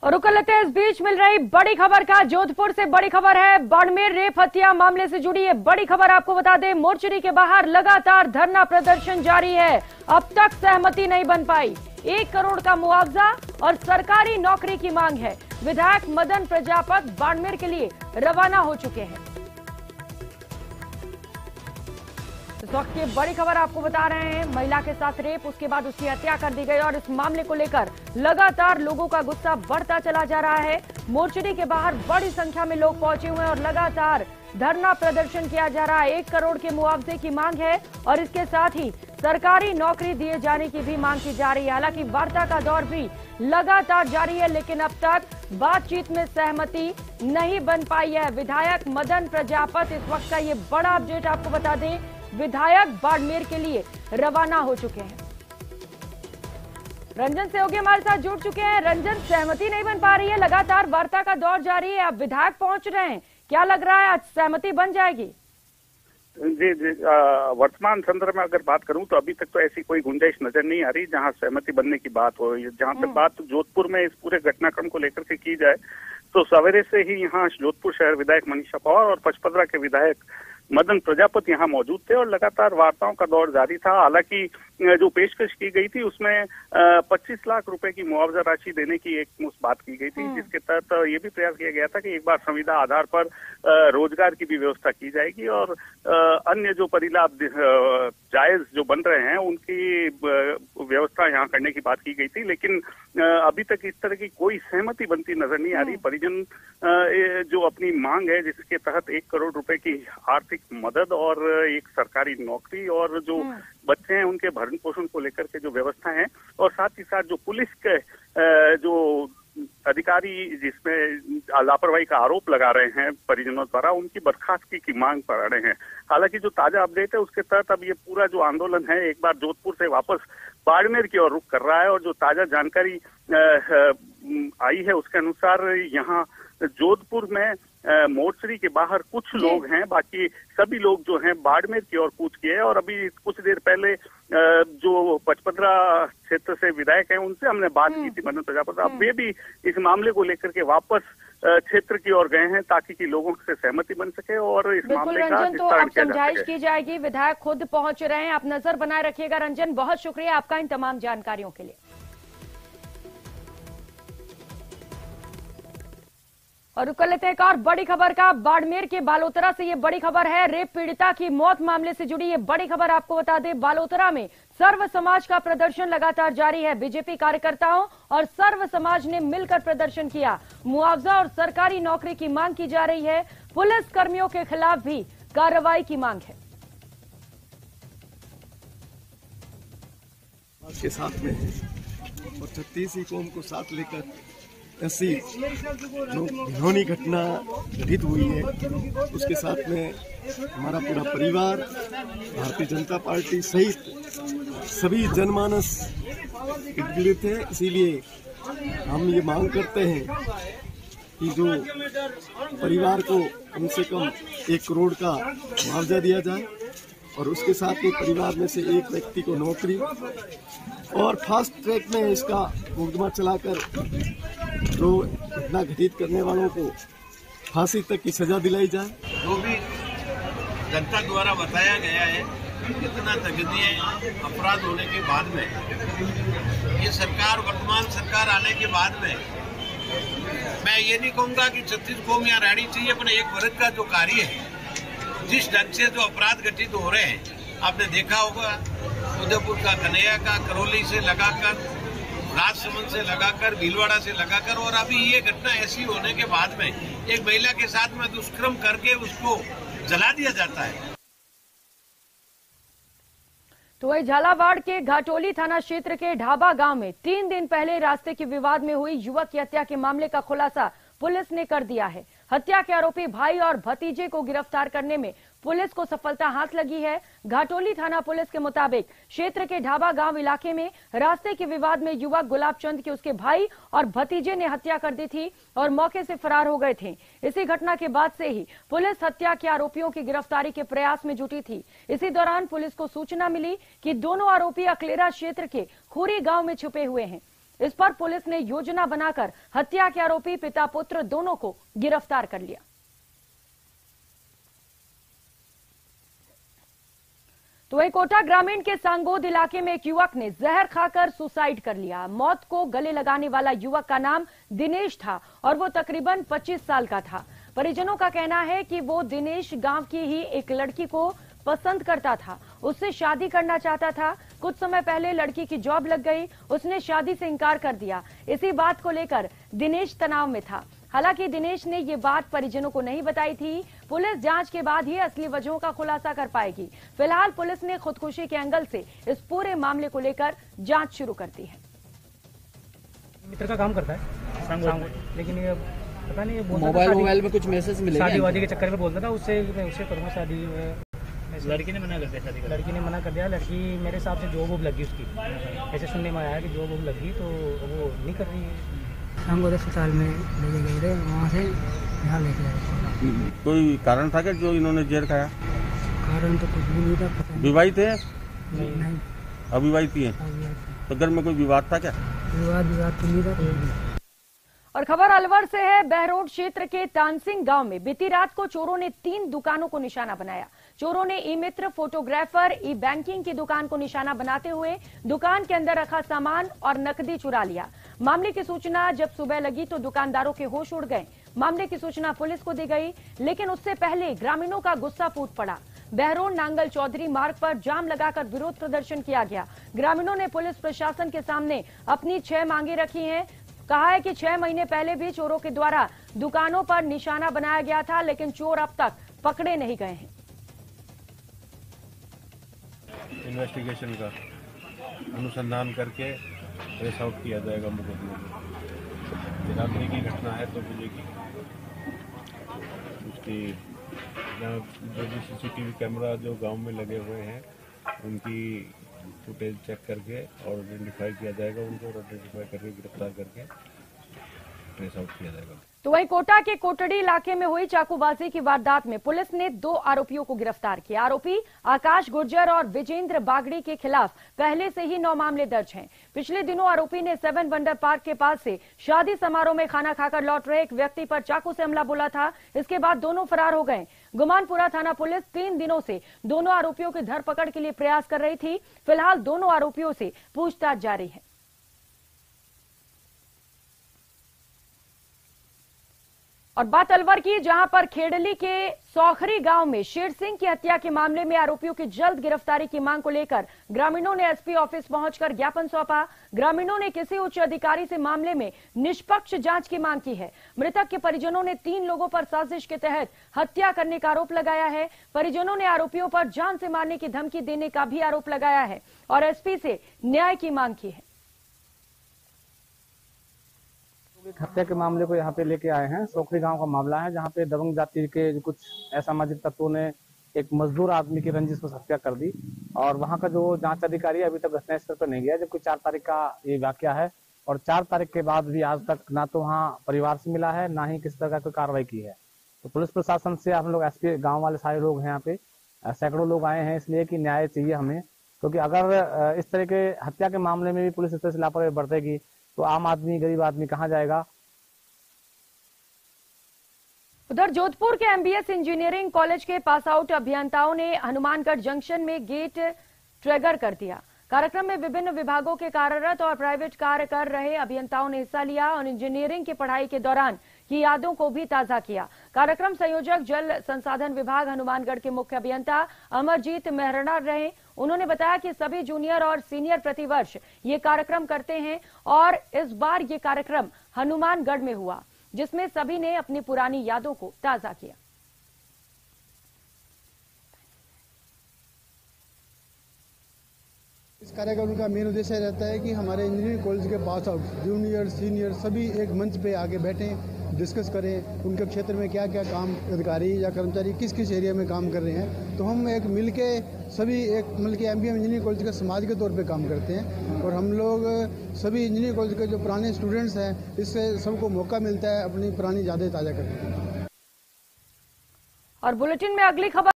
और रुक लेते हैं, इस बीच मिल रही बड़ी खबर का। जोधपुर से बड़ी खबर है, बाड़मेर रेप हत्या मामले से जुड़ी है बड़ी खबर। आपको बता दें, मोर्चरी के बाहर लगातार धरना प्रदर्शन जारी है। अब तक सहमति नहीं बन पाई। 1 करोड़ का मुआवजा और सरकारी नौकरी की मांग है। विधायक मदन प्रजापत बाड़मेर के लिए रवाना हो चुके हैं। इस वक्त की बड़ी खबर आपको बता रहे हैं, महिला के साथ रेप, उसके बाद उसकी हत्या कर दी गई और इस मामले को लेकर लगातार लोगों का गुस्सा बढ़ता चला जा रहा है। मोर्चरी के बाहर बड़ी संख्या में लोग पहुंचे हुए हैं और लगातार धरना प्रदर्शन किया जा रहा है। 1 करोड़ के मुआवजे की मांग है और इसके साथ ही सरकारी नौकरी दिए जाने की भी मांग की जा रही है। हालांकि वार्ता का दौर भी लगातार जारी है, लेकिन अब तक बातचीत में सहमति नहीं बन पाई है। विधायक मदन प्रजापत इस वक्त का ये बड़ा अपडेट आपको बता दें, विधायक बाड़मेर के लिए रवाना हो चुके हैं। रंजन सहयोगी हमारे साथ जुड़ चुके हैं। रंजन, सहमति नहीं बन पा रही है, लगातार वार्ता का दौर जारी है, अब विधायक पहुंच रहे हैं, क्या लग रहा है आज सहमति बन जाएगी? जी, वर्तमान संदर्भ में अगर बात करूं तो अभी तक तो ऐसी कोई गुंजाइश नजर नहीं आ रही जहां सहमति बनने की बात हो। जहां तक बात जोधपुर में इस पूरे घटनाक्रम को लेकर के की जाए तो सवेरे से ही यहाँ जोधपुर शहर विधायक मनीषा पवार और पचपदरा के विधायक मदन प्रजापत यहाँ मौजूद थे और लगातार वार्ताओं का दौर जारी था। हालांकि जो पेशकश की गई थी उसमें 25 लाख रुपए की मुआवजा राशि देने की एक मुश्त बात की गई थी, जिसके तहत ये भी प्रयास किया गया था कि एक बार संविदा आधार पर रोजगार की भी व्यवस्था की जाएगी और अन्य जो परिलाभ जायज जो बन रहे हैं उनकी व्यवस्था यहाँ करने की बात की गई थी। लेकिन अभी तक इस तरह की कोई सहमति बनती नजर नहीं आ रही। परिजन जो अपनी मांग है जिसके तहत 1 करोड़ रुपए की आर्थिक मदद और एक सरकारी नौकरी और जो बच्चे हैं उनके भरण पोषण को लेकर के जो व्यवस्था है और साथ ही साथ जो पुलिस के जो अधिकारी जिसमें लापरवाही का आरोप लगा रहे हैं परिजनों द्वारा, उनकी बर्खास्तगी की मांग कर रहे हैं। हालांकि जो ताजा अपडेट है उसके तहत अब ये पूरा जो आंदोलन है एक बार जोधपुर से वापस बाड़मेर की ओर रुख कर रहा है और जो ताजा जानकारी आई है उसके अनुसार यहाँ जोधपुर में मोर्चरी के बाहर कुछ लोग हैं, बाकी सभी लोग जो हैं बाड़मेर की ओर कूच किए हैं। और अभी कुछ देर पहले जो पचपदरा क्षेत्र से विधायक हैं उनसे हमने बात की थी मदन प्रजापत, अब वे भी इस मामले को लेकर के वापस क्षेत्र की ओर गए हैं ताकि कि लोगों से सहमति बन सके और इस मामले का निस्तारण किया जा सके। समझाइश की जाएगी, विधायक खुद पहुंच रहे हैं, आप नजर बनाए रखिएगा। रंजन, बहुत शुक्रिया आपका इन तमाम जानकारियों के लिए। और रुक लेते हैं एक और बड़ी खबर का। बाड़मेर के बालोतरा से ये बड़ी खबर है, रेप पीड़िता की मौत मामले से जुड़ी ये बड़ी खबर आपको बता दें। बालोतरा में सर्व समाज का प्रदर्शन लगातार जारी है। बीजेपी कार्यकर्ताओं और सर्व समाज ने मिलकर प्रदर्शन किया। मुआवजा और सरकारी नौकरी की मांग की जा रही है। पुलिस कर्मियों के खिलाफ भी कार्रवाई की मांग है। के साथ में है और 36 कौम को साथ लेकर ऐसी जो घिनौनी घटना घटित हुई है उसके साथ में हमारा पूरा परिवार, भारतीय जनता पार्टी सहित सभी जनमानस पीड़ित है। इसीलिए हम ये मांग करते हैं कि जो परिवार को कम से कम 1 करोड़ का मुआवजा दिया जाए और उसके साथ ही परिवार में से एक व्यक्ति को नौकरी और फास्ट ट्रैक में इसका मुकदमा चलाकर जो घटना घटित करने वालों को फांसी तक की सजा दिलाई जाए। जो भी जनता द्वारा बताया गया है, इतना दंडनीय अपराध होने के बाद में ये सरकार, वर्तमान सरकार आने के बाद में मैं ये नहीं कहूँगा कि 36 कौम यहाँ रहनी चाहिए, अपने एक वर्ग का जो कार्य है, जिस ढंग से जो अपराध घटित हो रहे हैं, आपने देखा होगा उदयपुर का कन्हैया का, करौली से लगाकर, राजसमंद से लगाकर, भीलवाड़ा से लगाकर, और अभी ये घटना ऐसी होने के बाद में एक महिला के साथ में दुष्कर्म करके उसको जला दिया जाता है। तो वही झालावाड़ के घाटोली थाना क्षेत्र के ढाबा गांव में 3 दिन पहले रास्ते के विवाद में हुई युवक की हत्या के मामले का खुलासा पुलिस ने कर दिया है। हत्या के आरोपी भाई और भतीजे को गिरफ्तार करने में पुलिस को सफलता हाथ लगी है। घाटोली थाना पुलिस के मुताबिक क्षेत्र के ढाबा गांव इलाके में रास्ते के विवाद में युवक गुलाब चंद की उसके भाई और भतीजे ने हत्या कर दी थी और मौके से फरार हो गए थे। इसी घटना के बाद से ही पुलिस हत्या के आरोपियों की गिरफ्तारी के प्रयास में जुटी थी। इसी दौरान पुलिस को सूचना मिली कि दोनों आरोपी अकलेरा क्षेत्र के खूरी गांव में छुपे हुए हैं। इस पर पुलिस ने योजना बनाकर हत्या के आरोपी पिता पुत्र दोनों को गिरफ्तार कर लिया। तो वहीं कोटा ग्रामीण के सांगोद इलाके में एक युवक ने जहर खाकर सुसाइड कर लिया। मौत को गले लगाने वाला युवक का नाम दिनेश था और वो तकरीबन 25 साल का था। परिजनों का कहना है कि वो दिनेश गांव की ही एक लड़की को पसंद करता था, उससे शादी करना चाहता था। कुछ समय पहले लड़की की जॉब लग गई, उसने शादी से इनकार कर दिया। इसी बात को लेकर दिनेश तनाव में था। हालांकि दिनेश ने ये बात परिजनों को नहीं बताई थी। पुलिस जांच के बाद ही असली वजहों का खुलासा कर पाएगी। फिलहाल पुलिस ने खुदकुशी के एंगल से इस पूरे मामले को लेकर जांच शुरू कर दी है। मित्र का काम करता है सांगोद, लेकिन ये पता नहीं मोबाइल में कुछ मैसेज मिले, शादी वादी के चक्कर में बोलता था उससे मैं उससे करूँगा शादी। लड़की ने मना कर दिया शादी करने। लड़की ने मना कर दिया। लड़की मेरे हिसाब से जॉब लगी उसकी, ऐसे सुनने में आया कि जॉब लगी तो वो नहीं कर रही है। सांगोद अस्पताल में लेके गए थे, वहाँ से यहाँ लेके आए। कोई कारण था क्या जो इन्होंने जहर खाया? कारण तो कुछ भी नहीं था, पता नहीं। विवाहित है? नहीं, अविवाहित है। तो घर में कोई विवाद था क्या? विवाद तो नहीं था। और खबर अलवर से है। बहरोड क्षेत्र के तानसिंह गांव में बीती रात को चोरों ने 3 दुकानों को निशाना बनाया। चोरों ने ई मित्र, फोटोग्राफर, ई बैंकिंग की दुकान को निशाना बनाते हुए दुकान के अंदर रखा सामान और नकदी चुरा लिया। मामले की सूचना जब सुबह लगी तो दुकानदारों के होश उड़ गए। मामले की सूचना पुलिस को दी गई, लेकिन उससे पहले ग्रामीणों का गुस्सा फूट पड़ा। बहरोड नांगल चौधरी मार्ग पर जाम लगाकर विरोध प्रदर्शन किया गया। ग्रामीणों ने पुलिस प्रशासन के सामने अपनी 6 मांगे रखी हैं। कहा है कि 6 महीने पहले भी चोरों के द्वारा दुकानों पर निशाना बनाया गया था, लेकिन चोर अब तक पकड़े नहीं गए हैं। इन्वेस्टिगेशन का अनुसंधान करके ट्रेस आउट किया जाएगा मुकदमे में। रात्रि की घटना है तो मिलेगी उसकी जो भी सीसीटीवी कैमरा जो गांव में लगे हुए हैं उनकी फुटेज चेक करके और आइडेंटिफाई किया जाएगा, उनको आइडेंटिफाई करके गिरफ्तार करके ट्रेस आउट किया जाएगा। तो वहीं कोटा के कोटड़ी इलाके में हुई चाकूबाजी की वारदात में पुलिस ने 2 आरोपियों को गिरफ्तार किया। आरोपी आकाश गुर्जर और विजेंद्र बागड़ी के खिलाफ पहले से ही 9 मामले दर्ज हैं। पिछले दिनों आरोपी ने 7 वंडर पार्क के पास से शादी समारोह में खाना खाकर लौट रहे एक व्यक्ति पर चाकू से हमला बोला था। इसके बाद दोनों फरार हो गए। गुमानपुरा थाना पुलिस 3 दिनों से दोनों आरोपियों की धरपकड़ के लिए प्रयास कर रही थी। फिलहाल दोनों आरोपियों से पूछताछ जारी है। और बात अलवर की, जहां पर खेड़ली के सौखरी गांव में शेर सिंह की हत्या के मामले में आरोपियों की जल्द गिरफ्तारी की मांग को लेकर ग्रामीणों ने एसपी ऑफिस पहुंचकर ज्ञापन सौंपा। ग्रामीणों ने किसी उच्च अधिकारी से मामले में निष्पक्ष जांच की मांग की है। मृतक के परिजनों ने 3 लोगों पर साजिश के तहत हत्या करने का आरोप लगाया है। परिजनों ने आरोपियों पर जान से मारने की धमकी देने का भी आरोप लगाया है और एसपी से न्याय की मांग की है। हत्या के मामले को यहाँ पे लेके आए हैं। सोखरी गांव का मामला है, जहाँ पे दबंग जाति के कुछ असामाजिक तत्वों ने एक मजदूर आदमी की रंजिश पर हत्या कर दी और वहाँ का जो जांच अधिकारी अभी तक घटनास्थल पर नहीं गया, जबकि 4 तारीख का ये वाकया है और 4 तारीख के बाद भी आज तक ना तो वहाँ परिवार से मिला है, ना ही किसी तरह की कार्रवाई की है। तो पुलिस प्रशासन से हम लोग एसपी गाँव वाले सारे लोग हैं यहाँ पे, सैकड़ों लोग आए हैं इसलिए कि न्याय चाहिए हमें, क्योंकि अगर इस तरह के हत्या के मामले में भी पुलिस इस तरह से लापरवाही बरतेगी तो आम आदमी, गरीब आदमी कहाँ जाएगा। उधर जोधपुर के एमबीएस इंजीनियरिंग कॉलेज के पास आउट अभियंताओं ने हनुमानगढ़ जंक्शन में गेट ट्रिगर कर दिया। कार्यक्रम में विभिन्न विभागों के कार्यरत और प्राइवेट कार्य कर रहे अभियंताओं ने हिस्सा लिया और इंजीनियरिंग की पढ़ाई के दौरान की यादों को भी ताजा किया। कार्यक्रम संयोजक जल संसाधन विभाग हनुमानगढ़ के मुख्य अभियंता अमरजीत मेहरणा रहे। उन्होंने बताया कि सभी जूनियर और सीनियर प्रतिवर्ष ये कार्यक्रम करते हैं और इस बार ये कार्यक्रम हनुमानगढ़ में हुआ, जिसमें सभी ने अपनी पुरानी यादों को ताजा किया। इस कार्यक्रम का मेन उद्देश्य रहता है कि हमारे इंजीनियरिंग कॉलेज के पास आउट जूनियर सीनियर सभी एक मंच पे आके बैठें, डिस्कस करें उनके क्षेत्र में क्या क्या काम अधिकारी या कर्मचारी किस किस एरिया में काम कर रहे हैं। तो हम एक मिलके सभी एक मिलके एमबीएम इंजीनियरिंग कॉलेज के समाज के तौर पे काम करते हैं और हम लोग सभी इंजीनियरिंग कॉलेज के जो पुराने स्टूडेंट्स हैं इससे सबको मौका मिलता है अपनी पुरानी यादें ताज़ा करने का। और बुलेटिन में अगली खबर